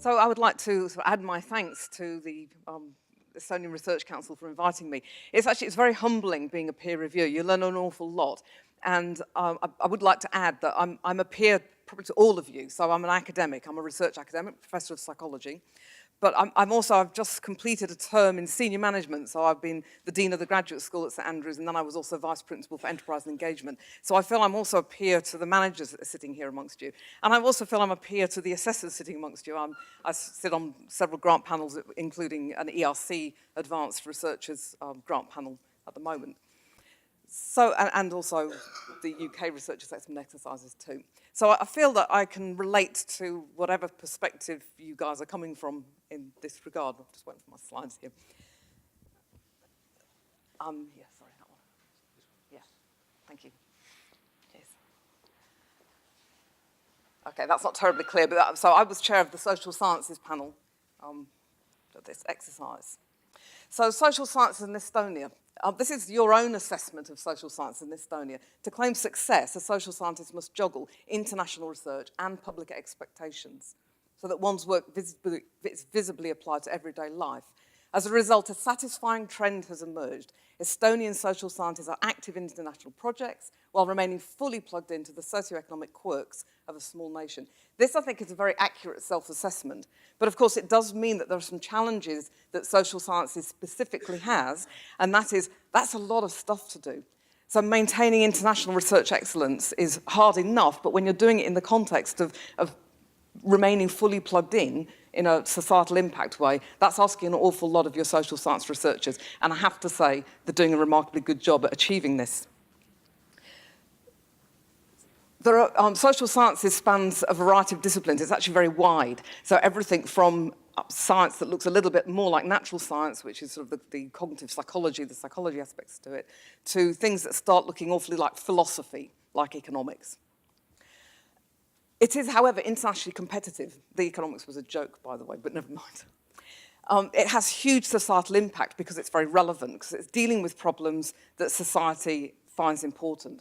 So I would like to sort of add my thanks to the Estonian Research Council for inviting me. It's very humbling being a peer reviewer. You learn an awful lot. And I would like to add that I'm a peer probably to all of you. So I'm an academic. I'm a research academic, professor of psychology. But I've just completed a term in senior management, so I've been the Dean of the Graduate School at St Andrews, and then I was also Vice Principal for Enterprise and Engagement. So I feel I'm also a peer to the managers that are sitting here amongst you. And I also feel I'm a peer to the assessors sitting amongst you. I sit on several grant panels, including an ERC Advanced Researchers grant panel at the moment. So, and also the UK Research Assessment Exercises too. So I feel that I can relate to whatever perspective you guys are coming from in this regard. I'm just waiting for my slides here. Yeah, sorry, that one. Yeah, thank you. Yes. Okay, that's not terribly clear, but so I was chair of the Social Sciences panel for this exercise. So social sciences in Estonia. This is your own assessment of social science in Estonia. To claim success, a social scientist must juggle international research and public expectations so that one's work is visibly applied to everyday life. As a result, a satisfying trend has emerged. Estonian social scientists are active in international projects while remaining fully plugged into the socioeconomic quirks of a small nation. This, I think, is a very accurate self-assessment. But of course, it does mean that there are some challenges that social sciences specifically has, and that's a lot of stuff to do. So maintaining international research excellence is hard enough, but when you're doing it in the context of remaining fully plugged in a societal impact way, that's asking an awful lot of your social science researchers. And I have to say, they're doing a remarkably good job at achieving this. There are, social sciences spans a variety of disciplines. It's actually very wide. So everything from science that looks a little bit more like natural science, which is sort of the cognitive psychology, the psychology aspects to it, to things that start looking awfully like philosophy, like economics. It is, however, internationally competitive. The economics was a joke, by the way, but never mind. It has huge societal impact because it's very relevant, because it's dealing with problems that society finds important.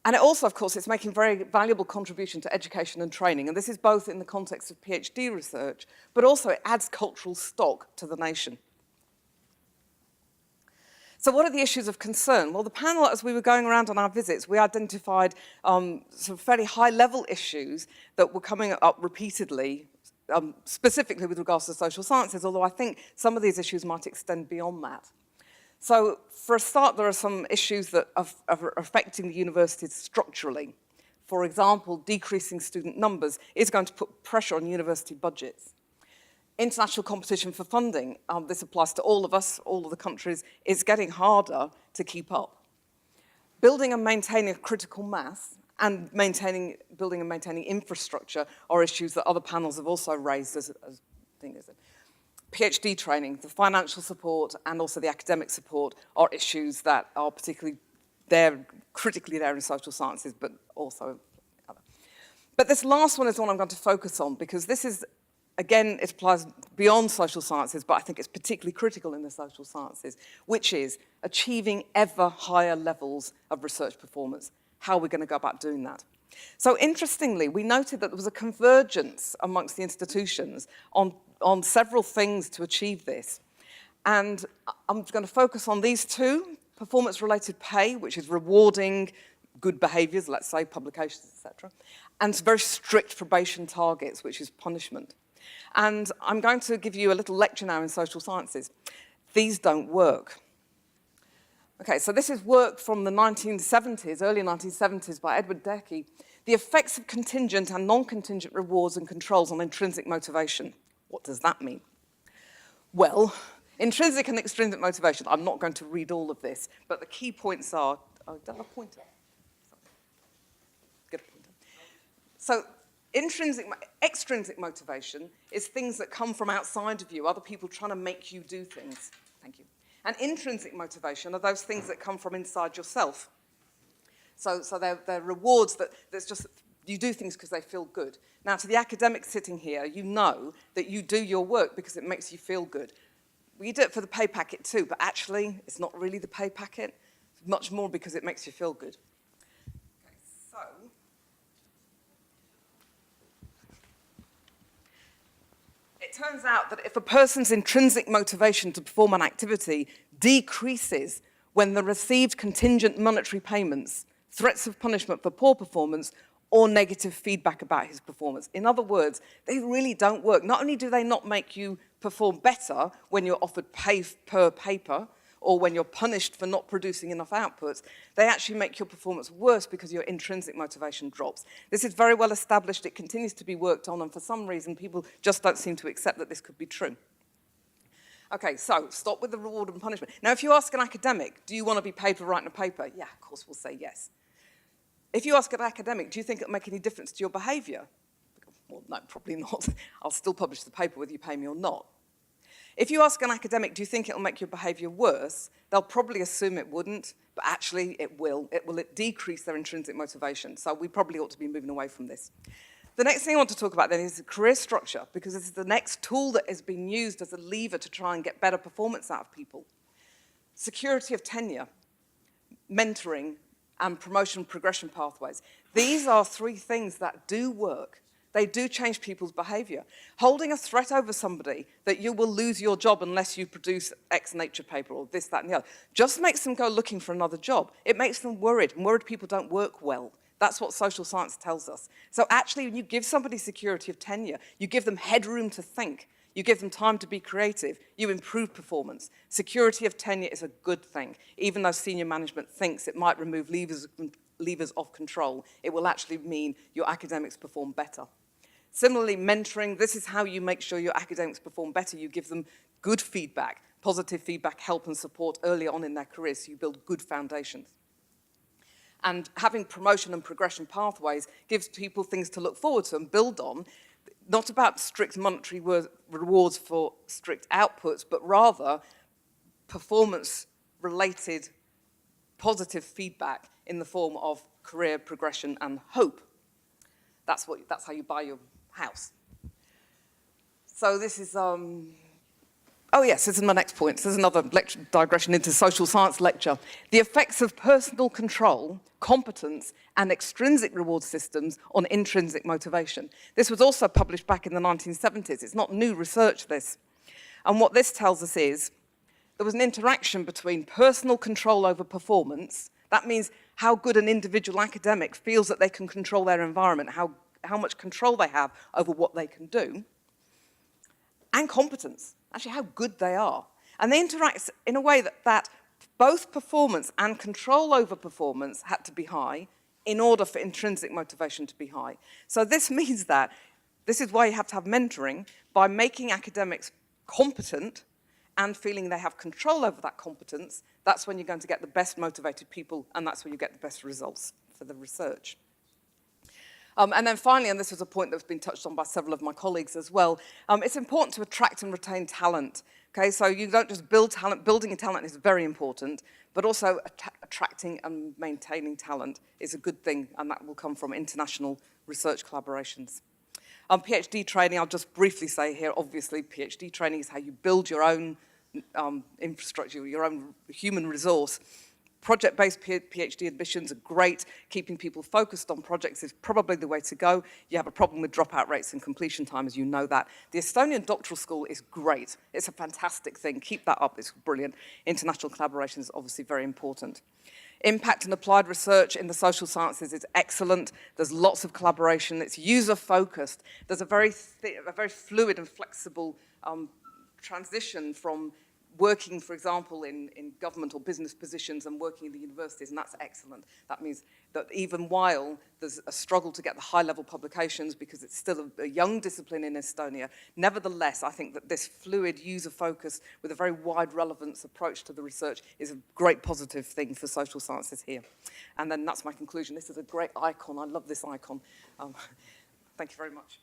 And it also, of course, it's making very valuable contribution to education and training. And this is both in the context of PhD research, but also it adds cultural stock to the nation. So what are the issues of concern? Well, the panel, as we were going around on our visits, we identified some fairly high-level issues that were coming up repeatedly, specifically with regards to social sciences, although I think some of these issues might extend beyond that. So for a start, there are some issues that are affecting the universities structurally. For example, decreasing student numbers is going to put pressure on university budgets. International competition for funding, this applies to all of us, all of the countries, is getting harder to keep up. Building and maintaining a critical mass and building and maintaining infrastructure are issues that other panels have also raised as things. PhD training, the financial support and also the academic support are issues that are particularly there, critically there in social sciences, but also other. But this last one is the one I'm going to focus on because this is, again, it applies beyond social sciences, but I think it's particularly critical in the social sciences, which is achieving ever higher levels of research performance. How are we going to go about doing that? So interestingly, we noted that there was a convergence amongst the institutions on several things to achieve this. And I'm going to focus on these two, performance-related pay, which is rewarding good behaviours, let's say publications, etc., and very strict probation targets, which is punishment. And I'm going to give you a little lecture now in social sciences. These don't work. Okay, so this is work from the 1970s, early 1970s by Edward Deci, The Effects of Contingent and Non-Contingent Rewards and Controls on Intrinsic Motivation. What does that mean? Well, intrinsic and extrinsic motivation, I'm not going to read all of this, but the key points are, oh, do I have a pointer? Get a pointer. So, extrinsic motivation is things that come from outside of you, other people trying to make you do things. Thank you. And intrinsic motivation are those things that come from inside yourself. So they're rewards that's just, you do things because they feel good. Now, to the academic sitting here, you know that you do your work because it makes you feel good. Well, you do it for the pay packet too, but actually, it's not really the pay packet. It's much more because it makes you feel good. Okay, so it turns out that if a person's intrinsic motivation to perform an activity decreases when the received contingent monetary payments, threats of punishment for poor performance, or negative feedback about his performance. In other words, they really don't work. Not only do they not make you perform better when you're offered pay per paper, or when you're punished for not producing enough outputs, they actually make your performance worse because your intrinsic motivation drops. This is very well established, it continues to be worked on, and for some reason people just don't seem to accept that this could be true. Okay, so stop with the reward and punishment. Now, if you ask an academic, do you want to be paid for writing a paper? Yeah, of course we'll say yes. If you ask an academic, do you think it'll make any difference to your behavior? Well, no, probably not. I'll still publish the paper whether you pay me or not. If you ask an academic, do you think it'll make your behavior worse? They'll probably assume it wouldn't, but actually it will. It will decrease their intrinsic motivation. So we probably ought to be moving away from this. The next thing I want to talk about then is career structure, because this is the next tool that is being used as a lever to try and get better performance out of people. Security of tenure, mentoring, and promotion progression pathways. These are three things that do work. They do change people's behavior. Holding a threat over somebody that you will lose your job unless you produce X Nature paper or this, that, and the other, just makes them go looking for another job. It makes them worried, and worried people don't work well. That's what social science tells us. So actually, when you give somebody security of tenure, you give them headroom to think, you give them time to be creative, you improve performance. Security of tenure is a good thing. Even though senior management thinks it might remove levers of control, it will actually mean your academics perform better. Similarly, mentoring, this is how you make sure your academics perform better. You give them good feedback, positive feedback, help and support early on in their careers, so you build good foundations. And having promotion and progression pathways gives people things to look forward to and build on, not about strict monetary rewards for strict outputs, but rather performance-related positive feedback in the form of career progression and hope. That's how you buy your house. So this is, oh yes, this is my next point. This is another lecture, digression into social science lecture. The effects of personal control, competence, and extrinsic reward systems on intrinsic motivation. This was also published back in the 1970s. It's not new research, this. And what this tells us is, there was an interaction between personal control over performance. That means how good an individual academic feels that they can control their environment, how much control they have over what they can do, and competence, actually how good they are. And they interact in a way that both performance and control over performance had to be high in order for intrinsic motivation to be high. So this means that, this is why you have to have mentoring, by making academics competent and feeling they have control over that competence, that's when you're going to get the best motivated people, and that's when you get the best results for the research. And then finally, and this was a point that's been touched on by several of my colleagues as well, it's important to attract and retain talent. Okay, so you don't just build talent, building a talent is very important, but also attracting and maintaining talent is a good thing, and that will come from international research collaborations. PhD training, I'll just briefly say here, obviously PhD training is how you build your own infrastructure, your own human resource. Project-based PhD admissions are great. Keeping people focused on projects is probably the way to go. You have a problem with dropout rates and completion time, as you know that. The Estonian doctoral school is great. It's a fantastic thing. Keep that up. It's brilliant. International collaboration is obviously very important. Impact and applied research in the social sciences is excellent. There's lots of collaboration. It's user-focused. There's a very fluid and flexible transition from working, for example, in government or business positions and working in the universities, and that's excellent. That means that even while there's a struggle to get the high-level publications because it's still a young discipline in Estonia, nevertheless, I think that this fluid user focus with a very wide relevance approach to the research is a great positive thing for social sciences here. And then that's my conclusion. This is a great icon. I love this icon. Thank you very much.